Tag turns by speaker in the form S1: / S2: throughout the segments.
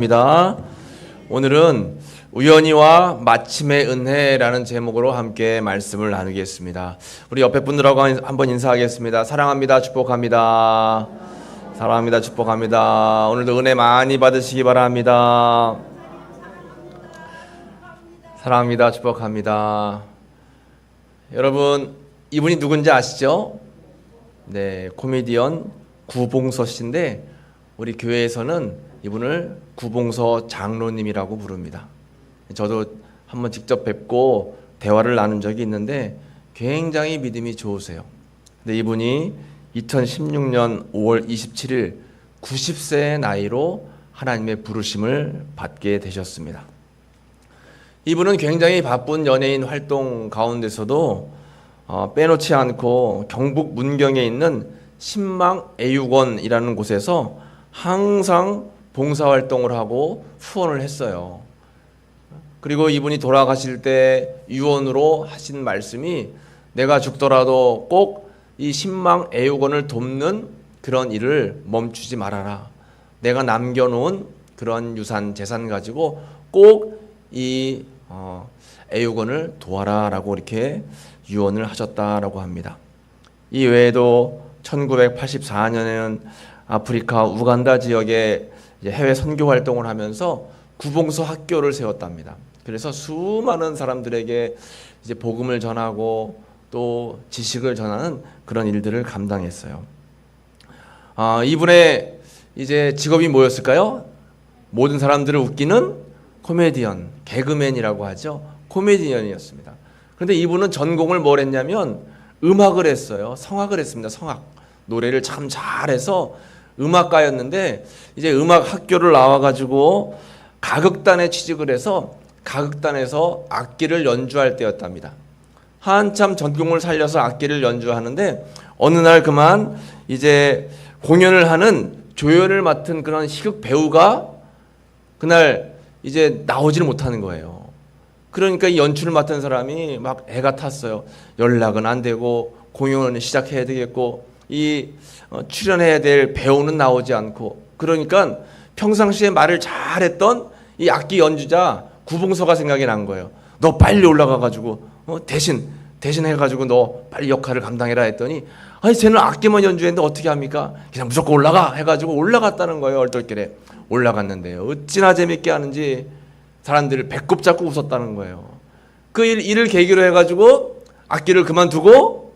S1: 입니다. 오늘은 우연히와 마침의 은혜라는 제목으로 함께 말씀을 나누겠습니다. 우리 옆에 분들하고 한번 인사하겠습니다. 사랑합니다. 축복합니다. 사랑합니다. 축복합니다. 오늘도 은혜 많이 받으시기 바랍니다. 사랑합니다. 축복합니다. 여러분, 이분이 누군지 아시죠? 네, 코미디언 구봉서 씨인데 우리 교회에서는 이분을 구봉서 장로님이라고 부릅니다. 저도 한번 직접 뵙고 대화를 나눈 적이 있는데 굉장히 믿음이 좋으세요. 근데 이분이 2016년 5월 27일 90세의 나이로 하나님의 부르심을 받게 되셨습니다. 이분은 굉장히 바쁜 연예인 활동 가운데서도 빼놓지 않고 경북 문경에 있는 신망애육원이라는 곳에서 항상 봉사활동을 하고 후원을 했어요. 그리고 이분이 돌아가실 때 유언으로 하신 말씀이 내가 죽더라도 꼭 이 신망애육원을 돕는 그런 일을 멈추지 말아라. 내가 남겨놓은 그런 유산, 재산 가지고 꼭 이 애육원을 도와라 라고 이렇게 유언을 하셨다라고 합니다. 이 외에도 1984년에는 아프리카 우간다 지역에 해외 선교 활동을 하면서 구봉서 학교를 세웠답니다. 그래서 수많은 사람들에게 이제 복음을 전하고 또 지식을 전하는 그런 일들을 감당했어요. 이분의 이제 직업이 뭐였을까요? 모든 사람들을 웃기는 코미디언, 개그맨이라고 하죠. 코미디언이었습니다. 그런데 이분은 전공을 뭘 했냐면 음악을 했어요. 성악을 했습니다. 성악. 노래를 참 잘해서 음악가였는데 이제 음악 학교를 나와가지고 가극단에 취직을 해서 가극단에서 악기를 연주할 때였답니다. 한참 전공을 살려서 악기를 연주하는데 어느 날 그만 이제 공연을 하는 조연을 맡은 그런 희극 배우가 그날 이제 나오지를 못하는 거예요. 그러니까 이 연출을 맡은 사람이 막 애가 탔어요. 연락은 안 되고 공연을 시작해야 되겠고 이 출연해야 될 배우는 나오지 않고 그러니까 평상시에 말을 잘했던 이 악기 연주자 구봉서가 생각이 난 거예요. 너 빨리 올라가가지고 대신 해가지고 너 빨리 역할을 감당해라 했더니 아니 쟤는 악기만 연주했는데 어떻게 합니까? 그냥 무조건 올라가 해가지고 올라갔다는 거예요. 얼떨결에 올라갔는데요. 어찌나 재밌게 하는지 사람들을 배꼽 잡고 웃었다는 거예요. 그 일을 계기로 해가지고 악기를 그만두고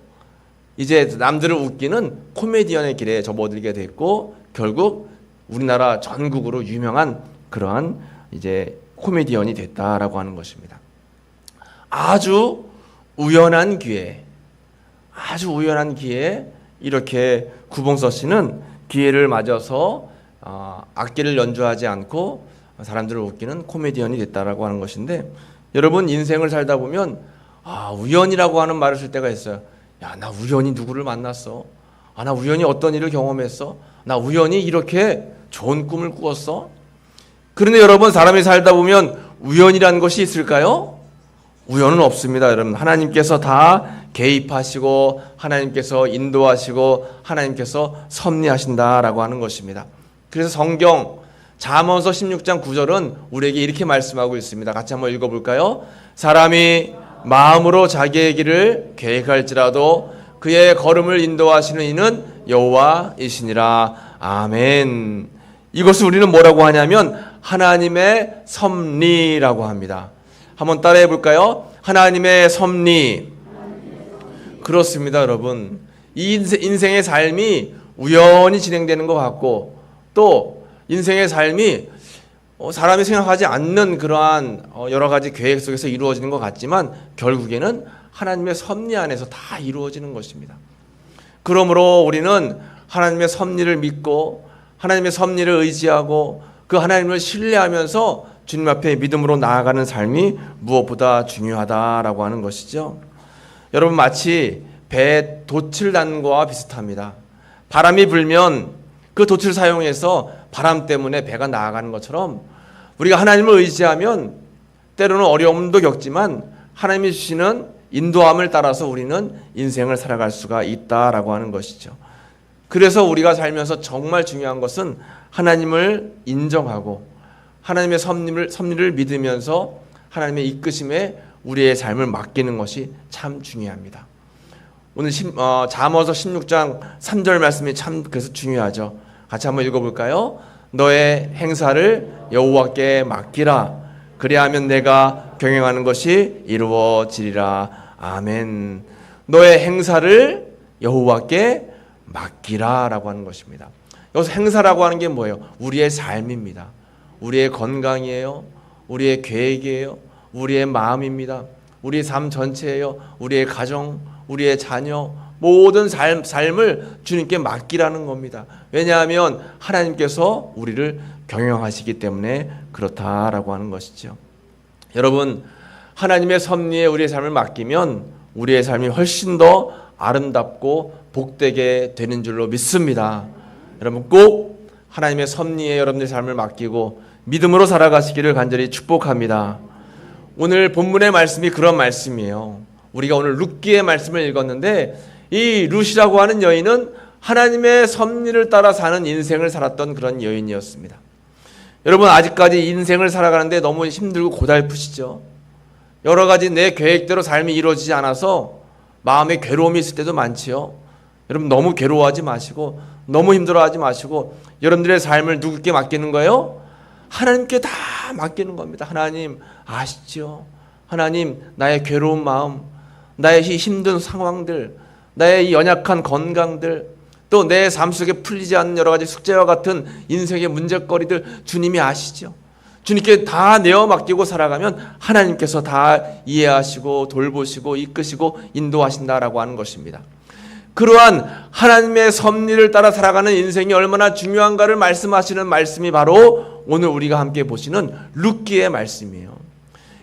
S1: 이제 남들을 웃기는 코미디언의 길에 접어들게 됐고 결국 우리나라 전국으로 유명한 그러한 이제 코미디언이 됐다라고 하는 것입니다. 아주 우연한 기회에 이렇게 구봉서 씨는 기회를 맞아서 악기를 연주하지 않고 사람들을 웃기는 코미디언이 됐다라고 하는 것인데 여러분 인생을 살다 보면 우연이라고 하는 말을 쓸 때가 있어요. 야, 나 우연히 누구를 만났어. 나 우연히 어떤 일을 경험했어. 나 우연히 이렇게 좋은 꿈을 꾸었어. 그런데 여러분 사람이 살다 보면 우연이라는 것이 있을까요? 우연은 없습니다. 여러분 하나님께서 다 개입하시고 하나님께서 인도하시고 하나님께서 섭리하신다라고 하는 것입니다. 그래서 성경 잠언서 16장 9절은 우리에게 이렇게 말씀하고 있습니다. 같이 한번 읽어볼까요? 사람이 마음으로 자기의 길을 계획할지라도 그의 걸음을 인도하시는 이는 여호와이시니라. 아멘. 이것을 우리는 뭐라고 하냐면 하나님의 섭리라고 합니다. 한번 따라해 볼까요? 하나님의 섭리. 그렇습니다, 여러분. 이 인생의 삶이 우연히 진행되는 것 같고 또 인생의 삶이 사람이 생각하지 않는 그러한 여러 가지 계획 속에서 이루어지는 것 같지만 결국에는 하나님의 섭리 안에서 다 이루어지는 것입니다. 그러므로 우리는 하나님의 섭리를 믿고 하나님의 섭리를 의지하고 그 하나님을 신뢰하면서 주님 앞에 믿음으로 나아가는 삶이 무엇보다 중요하다라고 하는 것이죠. 여러분 마치 배에 돛을 단 거와 비슷합니다. 바람이 불면 그 돛을 사용해서 바람 때문에 배가 나아가는 것처럼 우리가 하나님을 의지하면 때로는 어려움도 겪지만 하나님이 주시는 인도함을 따라서 우리는 인생을 살아갈 수가 있다라고 하는 것이죠. 그래서 우리가 살면서 정말 중요한 것은 하나님을 인정하고 하나님의 섭리를 믿으면서 하나님의 이끄심에 우리의 삶을 맡기는 것이 참 중요합니다. 오늘 잠언서 16장 3절 말씀이 참 그래서 중요하죠. 같이 한번 읽어볼까요? 너의 행사를 여호와께 맡기라. 그리하면 내가 경영하는 것이 이루어지리라. 아멘. 너의 행사를 여호와께 맡기라 라고 하는 것입니다. 여기서 행사라고 하는 게 뭐예요? 우리의 삶입니다. 우리의 건강이에요. 우리의 계획이에요. 우리의 마음입니다. 우리의 삶 전체예요. 우리의 가정, 우리의 자녀, 모든 삶을 주님께 맡기라는 겁니다. 왜냐하면 하나님께서 우리를 경영하시기 때문에 그렇다라고 하는 것이죠. 여러분, 하나님의 섭리에 우리의 삶을 맡기면 우리의 삶이 훨씬 더 아름답고 복되게 되는 줄로 믿습니다. 여러분 꼭 하나님의 섭리에 여러분의 삶을 맡기고 믿음으로 살아가시기를 간절히 축복합니다. 오늘 본문의 말씀이 그런 말씀이에요. 우리가 오늘 룻기의 말씀을 읽었는데 이 룻이라고 하는 여인은 하나님의 섭리를 따라 사는 인생을 살았던 그런 여인이었습니다. 여러분 아직까지 인생을 살아가는데 너무 힘들고 고달프시죠? 여러 가지 내 계획대로 삶이 이루어지지 않아서 마음에 괴로움이 있을 때도 많지요. 여러분 너무 괴로워하지 마시고 너무 힘들어하지 마시고 여러분들의 삶을 누구께 맡기는 거예요? 하나님께 다 맡기는 겁니다. 하나님 아시죠? 하나님 나의 괴로운 마음, 나의 힘든 상황들, 나의 이 연약한 건강들, 또 내 삶 속에 풀리지 않는 여러 가지 숙제와 같은 인생의 문제거리들 주님이 아시죠? 주님께 다 내어 맡기고 살아가면 하나님께서 다 이해하시고 돌보시고 이끄시고 인도하신다라고 하는 것입니다. 그러한 하나님의 섭리를 따라 살아가는 인생이 얼마나 중요한가를 말씀하시는 말씀이 바로 오늘 우리가 함께 보시는 룻기의 말씀이에요.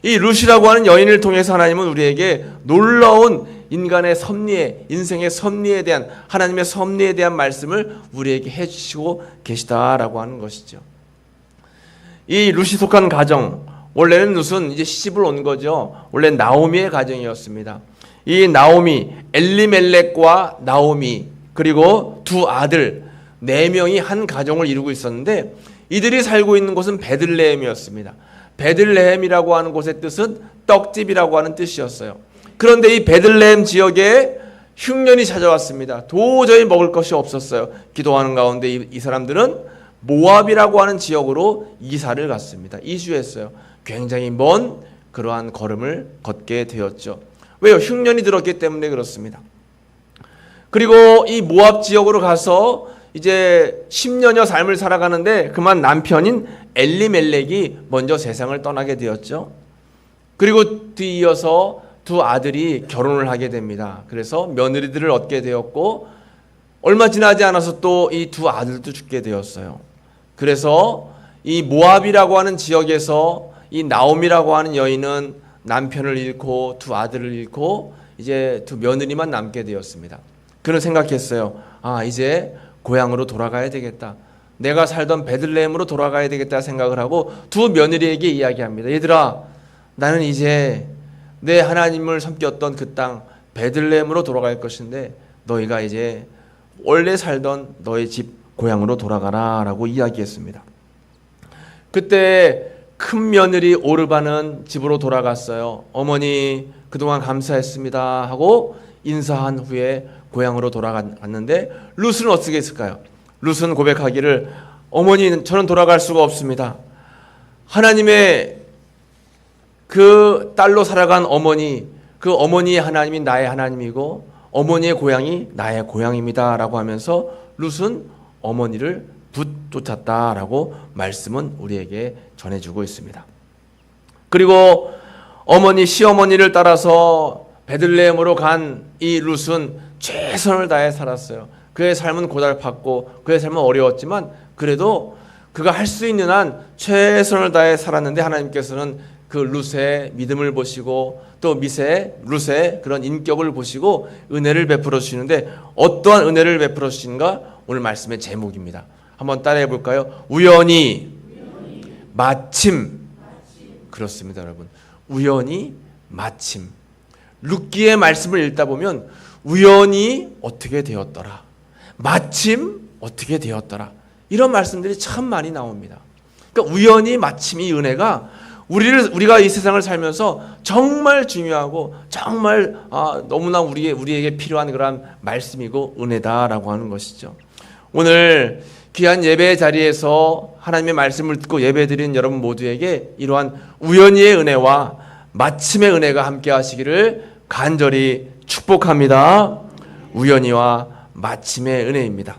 S1: 이 룻이라고 하는 여인을 통해서 하나님은 우리에게 놀라운 인간의 섭리에, 인생의 섭리에 대한, 하나님의 섭리에 대한 말씀을 우리에게 해주시고 계시다라고 하는 것이죠. 이 룻이 속한 가정, 원래는 룻은 이제 시집을 온 거죠. 원래 나오미의 가정이었습니다. 이 나오미, 엘리멜렉과 나오미, 그리고 두 아들 4명이 한 가정을 이루고 있었는데 이들이 살고 있는 곳은 베들레헴이었습니다. 베들레헴이라고 하는 곳의 뜻은 떡집이라고 하는 뜻이었어요. 그런데 이 베들레헴 지역에 흉년이 찾아왔습니다. 도저히 먹을 것이 없었어요. 기도하는 가운데 이 사람들은 모압이라고 하는 지역으로 이사를 갔습니다. 이주했어요. 굉장히 먼 그러한 걸음을 걷게 되었죠. 왜요? 흉년이 들었기 때문에 그렇습니다. 그리고 이 모압 지역으로 가서 이제 10년여 삶을 살아가는데 그만 남편인 엘리멜렉이 먼저 세상을 떠나게 되었죠. 그리고 뒤이어서 두 아들이 결혼을 하게 됩니다. 그래서 며느리들을 얻게 되었고 얼마 지나지 않아서 또 이 두 아들도 죽게 되었어요. 그래서 이 모압이라고 하는 지역에서 이 나오미라고 하는 여인은 남편을 잃고 두 아들을 잃고 이제 두 며느리만 남게 되었습니다. 그는 생각했어요. 아, 이제 고향으로 돌아가야 되겠다. 내가 살던 베들레헴으로 돌아가야 되겠다 생각을 하고 두 며느리에게 이야기합니다. 얘들아, 나는 이제 내 하나님을 섬겼던 그 땅 베들레헴으로 돌아갈 것인데 너희가 이제 원래 살던 너의 집 고향으로 돌아가라 라고 이야기했습니다. 그때 큰 며느리 오르바는 집으로 돌아갔어요. 어머니 그동안 감사했습니다 하고 인사한 후에 고향으로 돌아갔는데 룻은 어떻게 했을까요? 룻은 고백하기를 어머니 저는 돌아갈 수가 없습니다. 하나님의 그 딸로 살아간 어머니, 그 어머니의 하나님이 나의 하나님이고 어머니의 고향이 나의 고향입니다 라고 하면서 룻은 어머니를 붙쫓았다라고 말씀은 우리에게 전해주고 있습니다. 그리고 어머니, 시어머니를 따라서 베들레헴으로 간 이 룻은 최선을 다해 살았어요. 그의 삶은 고달팠고 그의 삶은 어려웠지만 그래도 그가 할 수 있는 한 최선을 다해 살았는데 하나님께서는 그 룻의 믿음을 보시고 또 룻의 그런 인격을 보시고 은혜를 베풀어 주시는데 어떠한 은혜를 베풀어 주시는가? 오늘 말씀의 제목입니다. 한번 따라해 볼까요? 우연히 마침. 그렇습니다, 여러분. 우연히 마침. 룻기의 말씀을 읽다 보면 우연히 어떻게 되었더라. 마침 어떻게 되었더라. 이런 말씀들이 참 많이 나옵니다. 그러니까 우연히 마침 이 은혜가 우리가 이 세상을 살면서 정말 중요하고 정말 너무나 우리에게 필요한 그런 말씀이고 은혜다라고 하는 것이죠. 오늘 귀한 예배 자리에서 하나님의 말씀을 듣고 예배드린 여러분 모두에게 이러한 우연히의 은혜와 마침의 은혜가 함께 하시기를 간절히 축복합니다. 우연히와 마침의 은혜입니다.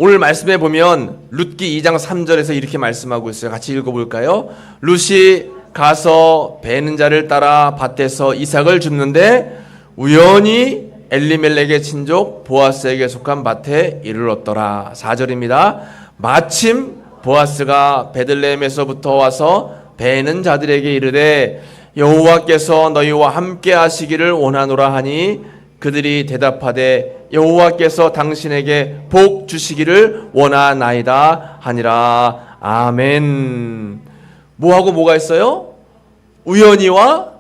S1: 오늘 말씀에 보면 룻기 2장 3절에서 이렇게 말씀하고 있어요. 같이 읽어볼까요? 룻이 가서 베는 자를 따라 밭에서 이삭을 줍는데 우연히 엘리멜렉의 친족 보아스에게 속한 밭에 이르렀더라. 4절입니다. 마침 보아스가 베들레헴에서부터 와서 베는 자들에게 이르되 여호와께서 너희와 함께 하시기를 원하노라 하니 그들이 대답하되 여호와께서 당신에게 복 주시기를 원하나이다 하니라. 아멘. 뭐하고 뭐가 있어요? 우연히와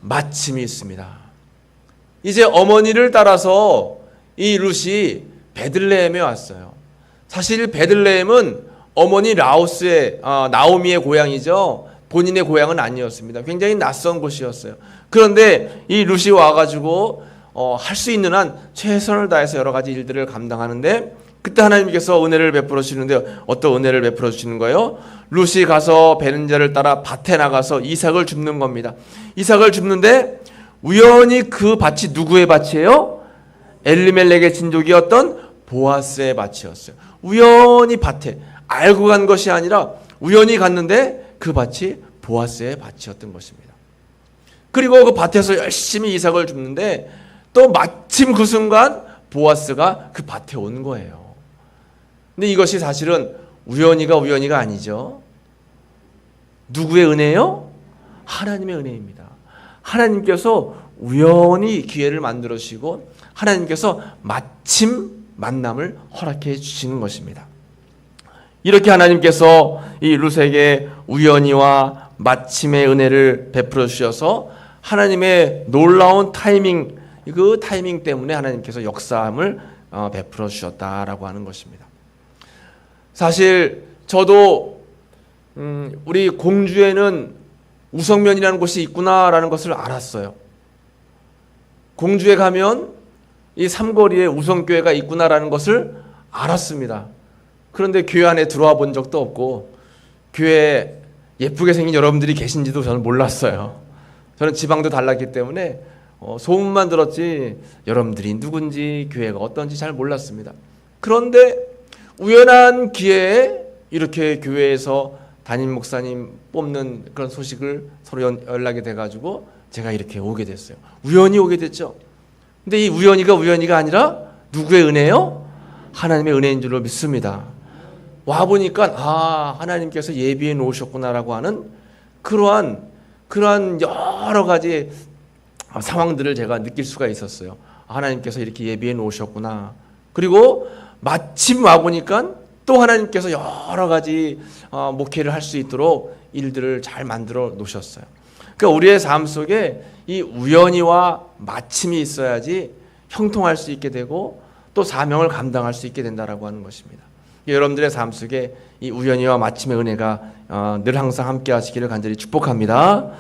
S1: 마침이 있습니다. 이제 어머니를 따라서 이 룻이 베들레헴에 왔어요. 사실 베들레헴은 어머니 라오스의 나오미의 고향이죠. 본인의 고향은 아니었습니다. 굉장히 낯선 곳이었어요. 그런데 이 룻이 와가지고 할 수 있는 한 최선을 다해서 여러 가지 일들을 감당하는데 그때 하나님께서 은혜를 베풀어 주시는데 어떤 은혜를 베풀어 주시는 거예요? 룻이 가서 베는 자를 따라 밭에 나가서 이삭을 줍는 겁니다. 이삭을 줍는데 우연히 그 밭이 누구의 밭이에요? 엘리멜렉의 친족이었던 보아스의 밭이었어요. 우연히 밭에 알고 간 것이 아니라 우연히 갔는데 그 밭이 보아스의 밭이었던 것입니다. 그리고 그 밭에서 열심히 이삭을 줍는데 또 마침 그 순간 보아스가 그 밭에 온 거예요. 근데 이것이 사실은 우연히가 아니죠. 누구의 은혜요? 하나님의 은혜입니다. 하나님께서 우연히 기회를 만들어 주시고 하나님께서 마침 만남을 허락해 주시는 것입니다. 이렇게 하나님께서 이 룻에게 우연히와 마침의 은혜를 베풀어 주셔서 하나님의 놀라운 타이밍, 그 타이밍 때문에 하나님께서 역사함을 베풀어 주셨다라고 하는 것입니다. 사실 저도 우리 공주에는 우성면이라는 곳이 있구나라는 것을 알았어요. 공주에 가면 이 삼거리에 우성교회가 있구나라는 것을 알았습니다. 그런데 교회 안에 들어와 본 적도 없고 교회에 예쁘게 생긴 여러분들이 계신지도 저는 몰랐어요. 저는 지방도 달랐기 때문에 소문만 들었지 여러분들이 누군지 교회가 어떤지 잘 몰랐습니다. 그런데 우연한 기회에 이렇게 교회에서 담임 목사님 뽑는 그런 소식을 서로 연락이 돼가지고 제가 이렇게 오게 됐어요. 우연히 오게 됐죠. 근데 이 우연히가 아니라 누구의 은혜요? 하나님의 은혜인 줄로 믿습니다. 와보니까 하나님께서 예비해 놓으셨구나라고 하는 그러한 여러 가지 상황들을 제가 느낄 수가 있었어요. 하나님께서 이렇게 예비해 놓으셨구나. 그리고 마침 와보니까 또 하나님께서 여러 가지 목회를 할 수 있도록 일들을 잘 만들어 놓으셨어요. 그러니까 우리의 삶 속에 이 우연히와 마침이 있어야지 형통할 수 있게 되고 또 사명을 감당할 수 있게 된다라고 하는 것입니다. 여러분들의 삶 속에 이 우연히와 마침의 은혜가 늘 항상 함께 하시기를 간절히 축복합니다.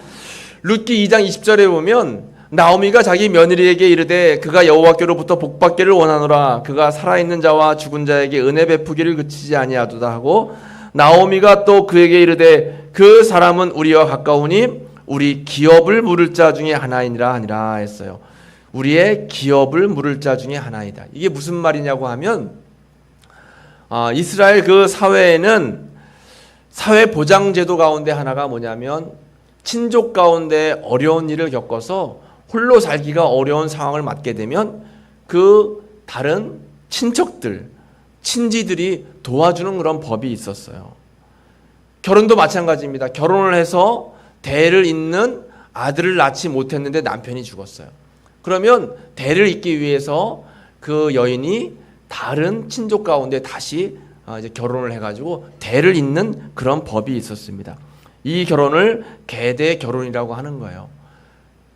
S1: 룻기 2장 20절에 보면 나오미가 자기 며느리에게 이르되 그가 여호와께로부터 복받기를 원하노라. 그가 살아있는 자와 죽은 자에게 은혜 베푸기를 그치지 아니하도다 하고 나오미가 또 그에게 이르되 그 사람은 우리와 가까우니 우리 기업을 물을 자 중에 하나이니라 하니라 했어요. 우리의 기업을 물을 자 중에 하나이다. 이게 무슨 말이냐고 하면 이스라엘 그 사회에는 사회 보장 제도 가운데 하나가 뭐냐면 친족 가운데 어려운 일을 겪어서 홀로 살기가 어려운 상황을 맞게 되면 그 다른 친척들, 친지들이 도와주는 그런 법이 있었어요. 결혼도 마찬가지입니다. 결혼을 해서 대를 잇는 아들을 낳지 못했는데 남편이 죽었어요. 그러면 대를 잇기 위해서 그 여인이 다른 친족 가운데 다시 이제 결혼을 해가지고 대를 잇는 그런 법이 있었습니다. 이 결혼을 계대 결혼이라고 하는 거예요.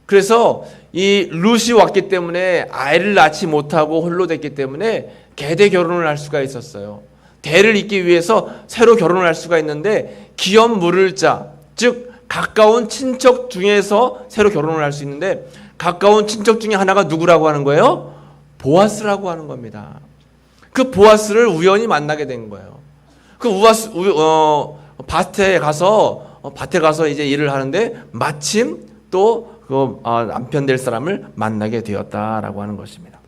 S1: 그래서 이 룻이 왔기 때문에 아이를 낳지 못하고 홀로 됐기 때문에 계대 결혼을 할 수가 있었어요. 대를 잇기 위해서 새로 결혼을 할 수가 있는데 기업 물을 자, 즉 가까운 친척 중에서 새로 결혼을 할 수 있는데 가까운 친척 중에 하나가 누구라고 하는 거예요? 보아스라고 하는 겁니다. 그 보아스를 우연히 만나게 된 거예요. 그 밭에 가서 이제 일을 하는데 마침 또 그 남편 될 사람을 만나게 되었다라고 하는 것입니다.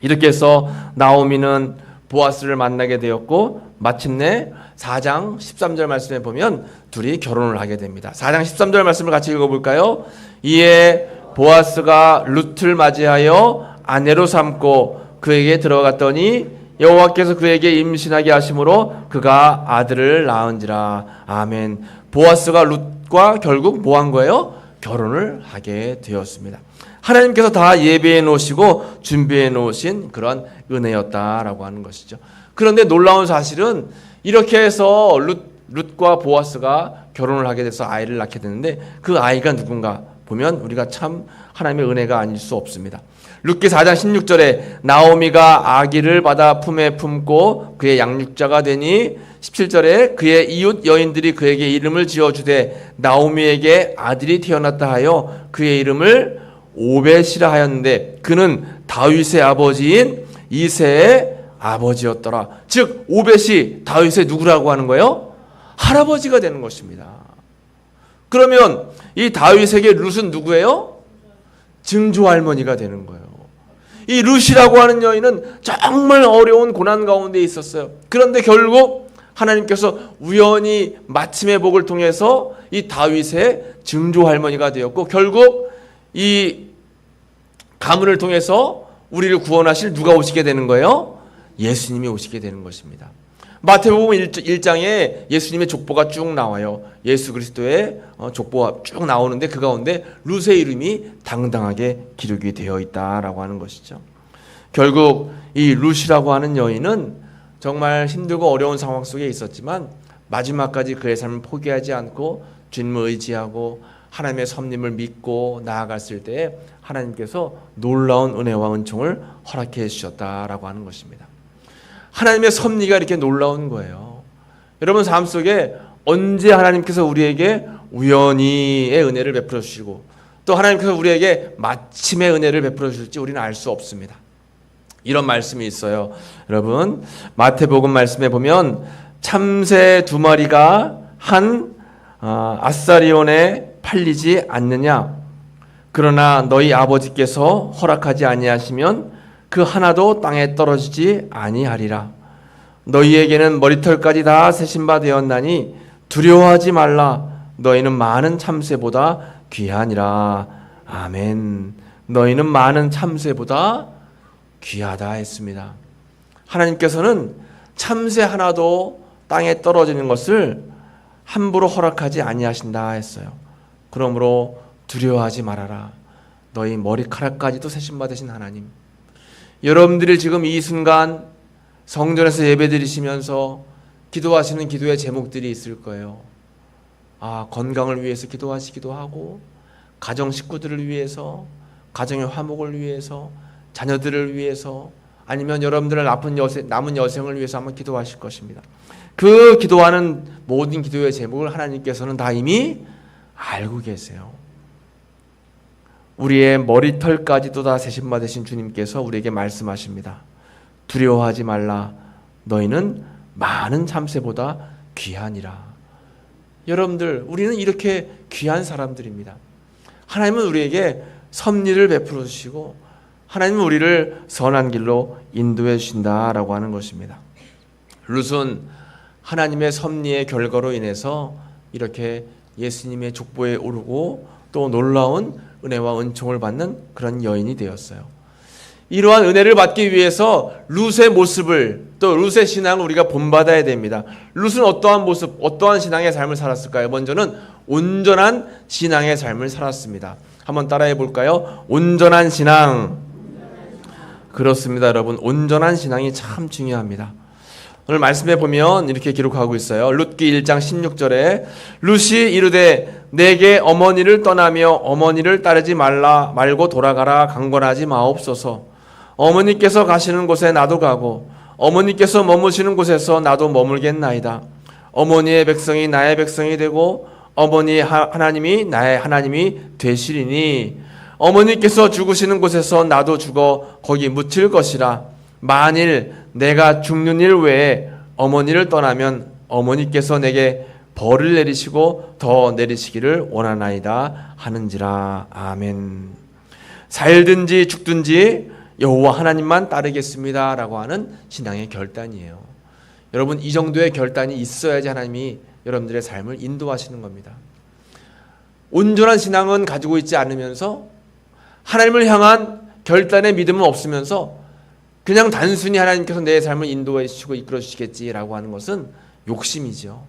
S1: 이렇게 해서 나오미는 보아스를 만나게 되었고 마침내 4장 13절 말씀에 보면 둘이 결혼을 하게 됩니다. 4장 13절 말씀을 같이 읽어볼까요? 이에 보아스가 룻을 맞이하여 아내로 삼고 그에게 들어갔더니 여호와께서 그에게 임신하게 하심으로 그가 아들을 낳은지라. 아멘. 보아스가 룻과 결국 뭐 한 거예요? 결혼을 하게 되었습니다. 하나님께서 다 예배해 놓으시고 준비해 놓으신 그런 은혜였다라고 하는 것이죠. 그런데 놀라운 사실은 이렇게 해서 룻과 보아스가 결혼을 하게 돼서 아이를 낳게 되는데 그 아이가 누군가 보면 우리가 참 하나님의 은혜가 아닐 수 없습니다. 룻기 4장 16절에 나오미가 아기를 받아 품에 품고 그의 양육자가 되니 17절에 그의 이웃 여인들이 그에게 이름을 지어주되 나오미에게 아들이 태어났다 하여 그의 이름을 오벳이라 하였는데 그는 다윗의 아버지인 이새의 아버지였더라. 즉 오벳이 다윗의 누구라고 하는 거예요? 할아버지가 되는 것입니다. 그러면 이 다윗에게 룻은 누구예요? 증조 할머니가 되는 거예요. 이 룻이라고 하는 여인은 정말 어려운 고난 가운데 있었어요. 그런데 결국 하나님께서 우연히 마침의 복을 통해서 이 다윗의 증조 할머니가 되었고 결국 이 가문을 통해서 우리를 구원하실 누가 오시게 되는 거예요? 예수님이 오시게 되는 것입니다. 마태복음 1장에 예수님의 족보가 쭉 나와요. 예수 그리스도의 족보가 쭉 나오는데 그 가운데 룻의 이름이 당당하게 기록이 되어 있다라고 하는 것이죠. 결국 이 룻이라고 하는 여인은 정말 힘들고 어려운 상황 속에 있었지만 마지막까지 그의 삶을 포기하지 않고 주님을 의지하고 하나님의 섭림을 믿고 나아갔을 때에 하나님께서 놀라운 은혜와 은총을 허락해 주셨다라고 하는 것입니다. 하나님의 섭리가 이렇게 놀라운 거예요. 여러분 삶 속에 언제 하나님께서 우리에게 우연히의 은혜를 베풀어 주시고 또 하나님께서 우리에게 마침의 은혜를 베풀어 주실지 우리는 알 수 없습니다. 이런 말씀이 있어요. 여러분 마태복음 말씀에 보면 참새 2마리가 한 아사리온에 팔리지 않느냐. 그러나 너희 아버지께서 허락하지 아니하시면 그 하나도 땅에 떨어지지 아니하리라. 너희에게는 머리털까지 다 세신 바 되었나니 두려워하지 말라. 너희는 많은 참새보다 귀하니라. 아멘. 너희는 많은 참새보다 귀하다 했습니다. 하나님께서는 참새 하나도 땅에 떨어지는 것을 함부로 허락하지 아니하신다 했어요. 그러므로 두려워하지 말아라. 너희 머리카락까지도 세신 바 되신 하나님. 여러분들이 지금 이 순간 성전에서 예배드리시면서 기도하시는 기도의 제목들이 있을 거예요. 건강을 위해서 기도하시기도 하고 가정 식구들을 위해서, 가정의 화목을 위해서, 자녀들을 위해서, 아니면 여러분들의 남은 여생을 위해서 한번 기도하실 것입니다. 그 기도하는 모든 기도의 제목을 하나님께서는 다 이미 알고 계세요. 우리의 머리털까지도 다 세신 바 되신 주님께서 우리에게 말씀하십니다. 두려워하지 말라. 너희는 많은 참새보다 귀하니라. 여러분들, 우리는 이렇게 귀한 사람들입니다. 하나님은 우리에게 섭리를 베풀어 주시고 하나님은 우리를 선한 길로 인도해 주신다라고 하는 것입니다. 룻은 하나님의 섭리의 결과로 인해서 이렇게 예수님의 족보에 오르고 또 놀라운 은혜와 은총을 받는 그런 여인이 되었어요. 이러한 은혜를 받기 위해서 룻의 모습을, 또 룻의 신앙을 우리가 본받아야 됩니다. 룻은 어떠한 모습, 어떠한 신앙의 삶을 살았을까요? 먼저는 온전한 신앙의 삶을 살았습니다. 한번 따라해 볼까요? 온전한 신앙. 그렇습니다, 여러분. 온전한 신앙이 참 중요합니다. 오늘 말씀에 보면 이렇게 기록하고 있어요. 룻기 1장 16절에 룻이 이르되 내게 어머니를 떠나며 어머니를 따르지 말고 돌아가라. 강권하지 마옵소서. 어머니께서 가시는 곳에 나도 가고 어머니께서 머무시는 곳에서 나도 머물겠나이다. 어머니의 백성이 나의 백성이 되고 어머니의 하나님이 나의 하나님이 되시리니 어머니께서 죽으시는 곳에서 나도 죽어 거기 묻힐 것이라. 만일 내가 죽는 일 외에 어머니를 떠나면 어머니께서 내게 벌을 내리시고 더 내리시기를 원하나이다 하는지라. 아멘. 살든지 죽든지 여호와 하나님만 따르겠습니다 라고 하는 신앙의 결단이에요. 여러분, 이 정도의 결단이 있어야지 하나님이 여러분들의 삶을 인도하시는 겁니다. 온전한 신앙은 가지고 있지 않으면서 하나님을 향한 결단의 믿음은 없으면서 그냥 단순히 하나님께서 내 삶을 인도해 주시고 이끌어 주시겠지라고 하는 것은 욕심이죠.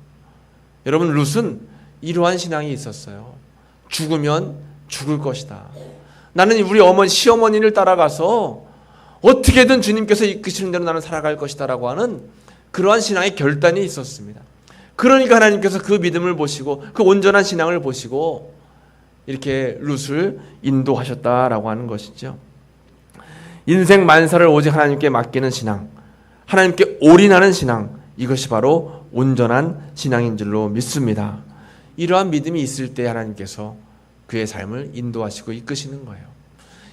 S1: 여러분, 룻은 이러한 신앙이 있었어요. 죽으면 죽을 것이다. 나는 우리 시어머니를 따라가서 어떻게든 주님께서 이끄시는 대로 나는 살아갈 것이다 라고 하는 그러한 신앙의 결단이 있었습니다. 그러니까 하나님께서 그 믿음을 보시고 그 온전한 신앙을 보시고 이렇게 룻을 인도하셨다라고 하는 것이죠. 인생 만사를 오직 하나님께 맡기는 신앙, 하나님께 올인하는 신앙, 이것이 바로 온전한 신앙인 줄로 믿습니다. 이러한 믿음이 있을 때 하나님께서 그의 삶을 인도하시고 이끄시는 거예요.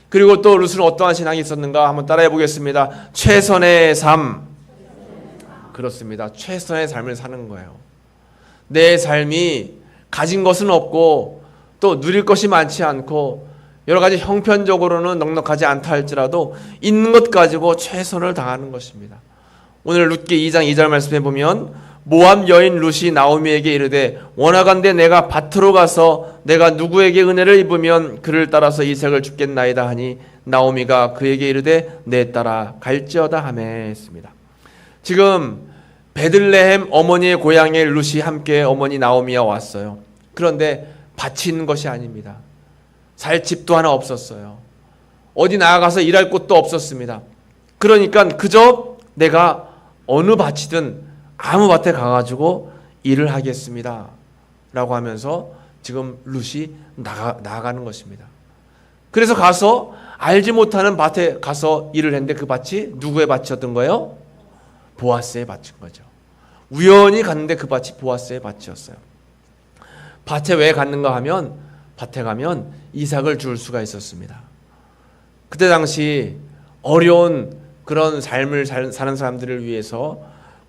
S1: 그리고 또 룻은 어떠한 신앙이 있었는가 한번 따라해 보겠습니다. 최선의 삶. 그렇습니다. 최선의 삶을 사는 거예요. 내 삶이 가진 것은 없고 또 누릴 것이 많지 않고 여러 가지 형편적으로는 넉넉하지 않다 할지라도 있는 것 가지고 최선을 다하는 것입니다. 오늘 룻기 2장 2절 말씀해 보면 모압 여인 룻이 나오미에게 이르되 원하건대 내가 밭으로 가서 내가 누구에게 은혜를 입으면 그를 따라서 이삭을 줍겠나이다 하니 나오미가 그에게 이르되 내 따라 갈지어다 하매 했습니다. 지금 베들레헴 어머니의 고향에 룻이 함께 어머니 나오미와 왔어요. 그런데 밭이 있는 것이 아닙니다. 살 집도 하나 없었어요. 어디 나아가서 일할 곳도 없었습니다. 그러니까 그저 내가 어느 밭이든 아무 밭에 가가지고 일을 하겠습니다 라고 하면서 지금 룻이 나아가는 것입니다. 그래서 가서 알지 못하는 밭에 가서 일을 했는데 그 밭이 누구의 밭이었던 거예요? 보아스의 밭인 거죠. 우연히 갔는데 그 밭이 보아스의 밭이었어요. 밭에 왜 갔는가 하면 밭에 가면 이삭을 줄 수가 있었습니다. 그때 당시 어려운 그런 삶을 사는 사람들을 위해서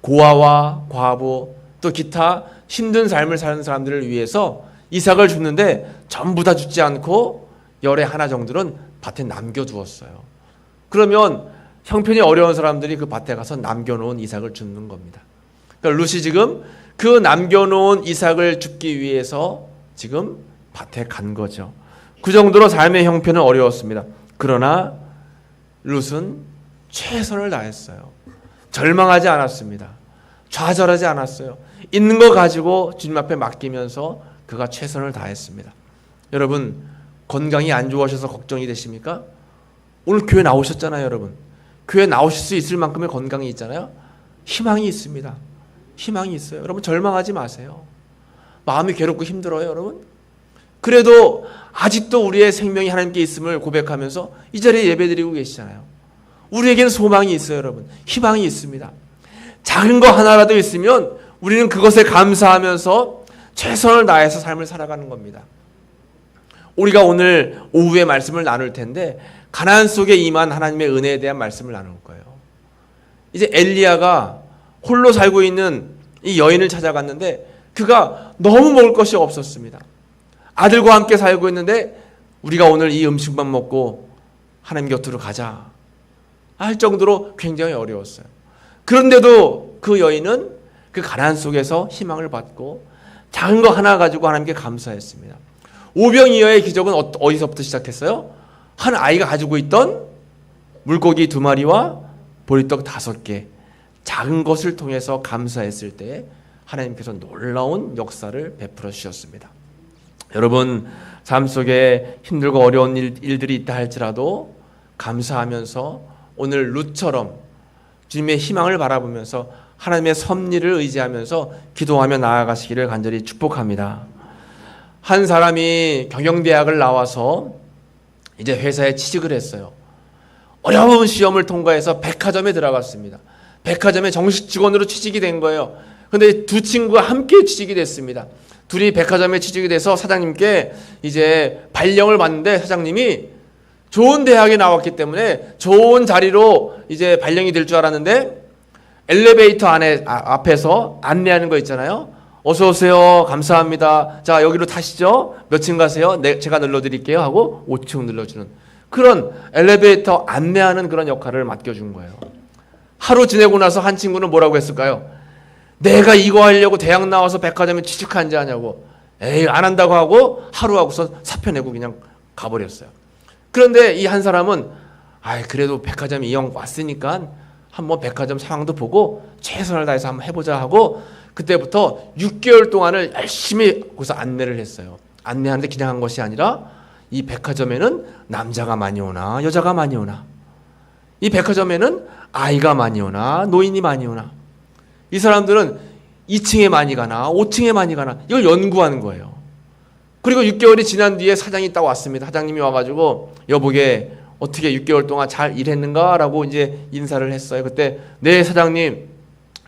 S1: 고아와 과부 또 기타 힘든 삶을 사는 사람들을 위해서 이삭을 줬는데 전부 다 주지 않고 열에 하나 정도는 밭에 남겨두었어요. 그러면 형편이 어려운 사람들이 그 밭에 가서 남겨놓은 이삭을 줍는 겁니다. 그러니까 룻이 지금 그 남겨놓은 이삭을 줍기 위해서 지금 밭에 간 거죠. 그 정도로 삶의 형편은 어려웠습니다. 그러나 룻은 최선을 다했어요. 절망하지 않았습니다. 좌절하지 않았어요. 있는 거 가지고 주님 앞에 맡기면서 그가 최선을 다했습니다. 여러분, 건강이 안 좋으셔서 걱정이 되십니까? 오늘 교회 나오셨잖아요, 여러분. 교회 나오실 수 있을 만큼의 건강이 있잖아요. 희망이 있습니다. 희망이 있어요. 여러분, 절망하지 마세요. 마음이 괴롭고 힘들어요, 여러분. 그래도 아직도 우리의 생명이 하나님께 있음을 고백하면서 이 자리에 예배드리고 계시잖아요. 우리에게는 소망이 있어요, 여러분. 희망이 있습니다. 작은 거 하나라도 있으면 우리는 그것에 감사하면서 최선을 다해서 삶을 살아가는 겁니다. 우리가 오늘 오후에 말씀을 나눌 텐데 가나안 속에 임한 하나님의 은혜에 대한 말씀을 나눌 거예요. 이제 엘리야가 홀로 살고 있는 이 여인을 찾아갔는데 그가 너무 먹을 것이 없었습니다. 아들과 함께 살고 있는데 우리가 오늘 이 음식만 먹고 하나님 곁으로 가자 할 정도로 굉장히 어려웠어요. 그런데도 그 여인은 그 가난안 속에서 희망을 받고 작은 거 하나 가지고 하나님께 감사했습니다. 오병이어의 기적은 어디서부터 시작했어요? 한 아이가 가지고 있던 물고기 2마리와 보리떡 5개, 작은 것을 통해서 감사했을 때 하나님께서 놀라운 역사를 베풀어 주셨습니다. 여러분, 삶 속에 힘들고 어려운 일들이 있다 할지라도 감사하면서 오늘 룻처럼 주님의 희망을 바라보면서 하나님의 섭리를 의지하면서 기도하며 나아가시기를 간절히 축복합니다. 한 사람이 경영대학을 나와서 이제 회사에 취직을 했어요. 어려운 시험을 통과해서 백화점에 들어갔습니다. 백화점에 정식 직원으로 취직이 된 거예요. 근데 두 친구가 함께 취직이 됐습니다. 둘이 백화점에 취직이 돼서 사장님께 이제 발령을 받는데, 사장님이 좋은 대학에 나왔기 때문에 좋은 자리로 이제 발령이 될 줄 알았는데, 엘리베이터 앞에서 안내하는 거 있잖아요. 어서 오세요. 감사합니다. 자, 여기로 타시죠. 몇 층 가세요? 네, 제가 눌러드릴게요. 하고 5층 눌러주는 그런 엘리베이터 안내하는 그런 역할을 맡겨준 거예요. 하루 지내고 나서 한 친구는 뭐라고 했을까요? 내가 이거 하려고 대학 나와서 백화점에 취직한지 하냐고. 에이, 안 한다고 하고 하루 하고서 사표 내고 그냥 가버렸어요. 그런데 이 한 사람은 그래도 백화점 이왕 왔으니까 한번 백화점 상황도 보고 최선을 다해서 한번 해보자 하고, 그때부터 6개월 동안을 열심히 거기서 안내를 했어요. 안내하는데 그냥 한 것이 아니라, 이 백화점에는 남자가 많이 오나 여자가 많이 오나, 이 백화점에는 아이가 많이 오나 노인이 많이 오나, 이 사람들은 2층에 많이 가나 5층에 많이 가나, 이걸 연구하는 거예요. 그리고 6개월이 지난 뒤에 사장이 딱 왔습니다. 사장님이 와가지고 여보게 어떻게 6개월 동안 잘 일했는가? 라고 이제 인사를 했어요. 그때 네 사장님,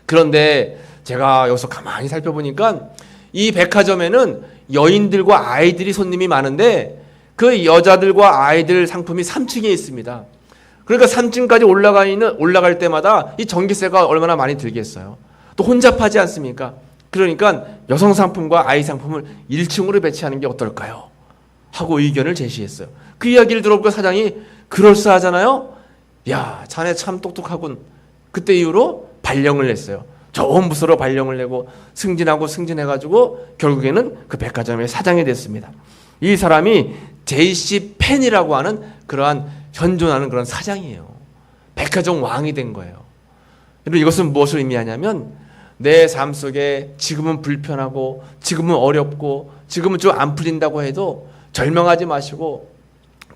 S1: 그런데 제가 여기서 가만히 살펴보니까 이 백화점에는 여인들과 아이들이 손님이 많은데 그 여자들과 아이들 상품이 3층에 있습니다. 그러니까 3층까지 올라갈 때마다 이 전기세가 얼마나 많이 들겠어요. 또 혼잡하지 않습니까? 그러니까 여성 상품과 아이 상품을 1층으로 배치하는 게 어떨까요? 하고 의견을 제시했어요. 그 이야기를 들어보고 사장이 그럴싸하잖아요? 야, 자네 참 똑똑하군. 그때 이후로 발령을 냈어요. 좋은 부서로 발령을 내고 승진해가지고 결국에는 그 백화점의 사장이 됐습니다. 이 사람이 J.C. 펜이라고 하는 그러한 현존하는 그런 사장이에요. 백화점 왕이 된 거예요. 여러분, 이것은 무엇을 의미하냐면, 내 삶 속에 지금은 불편하고 지금은 어렵고 지금은 좀 안 풀린다고 해도 절망하지 마시고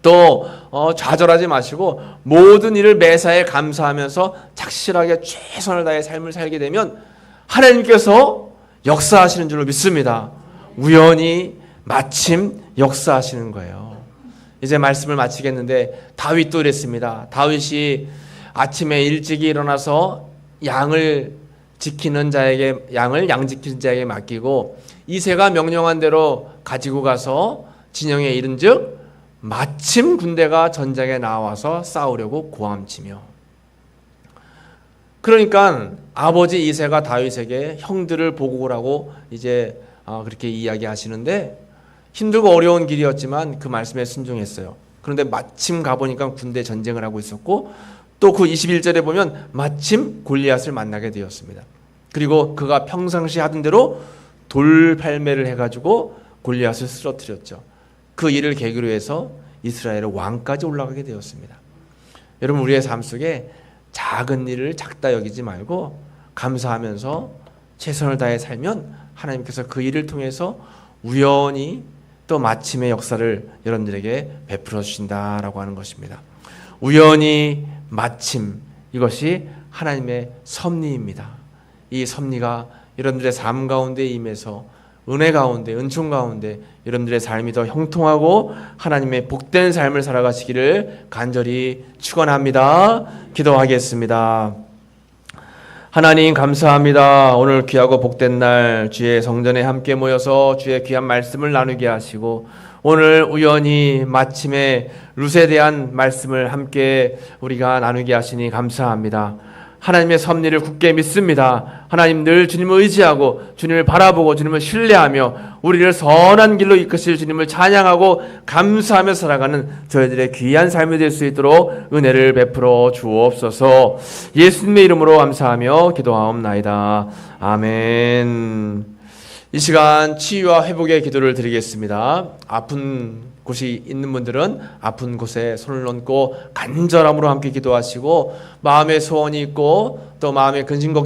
S1: 또 좌절하지 마시고 모든 일을 매사에 감사하면서 착실하게 최선을 다해 삶을 살게 되면 하나님께서 역사하시는 줄로 믿습니다. 우연히 마침 역사하시는 거예요. 이제 말씀을 마치겠는데, 다윗도 이랬습니다. 다윗이 아침에 일찍이 일어나서 양 지키는 자에게 맡기고 이새가 명령한 대로 가지고 가서 진영에 이른즉 마침 군대가 전장에 나와서 싸우려고 고함치며. 그러니까 아버지 이새가 다윗에게 형들을 보고 오라고 이제 그렇게 이야기하시는데, 힘들고 어려운 길이었지만 그 말씀에 순종했어요. 그런데 마침 가보니까 군대 전쟁을 하고 있었고, 또 그 21절에 보면 마침 골리앗을 만나게 되었습니다. 그리고 그가 평상시 하던 대로 돌팔매를 해가지고 골리앗을 쓰러뜨렸죠. 그 일을 계기로 해서 이스라엘의 왕까지 올라가게 되었습니다. 여러분, 우리의 삶 속에 작은 일을 작다 여기지 말고 감사하면서 최선을 다해 살면 하나님께서 그 일을 통해서 우연히 또 마침의 역사를 여러분들에게 베풀어 주신다라고 하는 것입니다. 우연히 마침, 이것이 하나님의 섭리입니다. 이 섭리가 여러분들의 삶 가운데 임해서 은혜 가운데, 은총 가운데 여러분들의 삶이 더 형통하고 하나님의 복된 삶을 살아가시기를 간절히 축원합니다. 기도하겠습니다. 하나님 감사합니다. 오늘 귀하고 복된 날 주의 성전에 함께 모여서 주의 귀한 말씀을 나누게 하시고, 오늘 우연히 마침에 룻에 대한 말씀을 함께 우리가 나누게 하시니 감사합니다. 하나님의 섭리를 굳게 믿습니다. 하나님 늘 주님을 의지하고 주님을 바라보고 주님을 신뢰하며 우리를 선한 길로 이끄실 주님을 찬양하고 감사하며 살아가는 저희들의 귀한 삶이 될 수 있도록 은혜를 베풀어 주옵소서. 예수님의 이름으로 감사하며 기도하옵나이다. 아멘. 이 시간 치유와 회복의 기도를 드리겠습니다. 아픈 곳이 있는 분들은 아픈 곳에 손을 얹고 간절함으로 함께 기도하시고, 마음의 소원이 있고 또 마음의 근심 걱정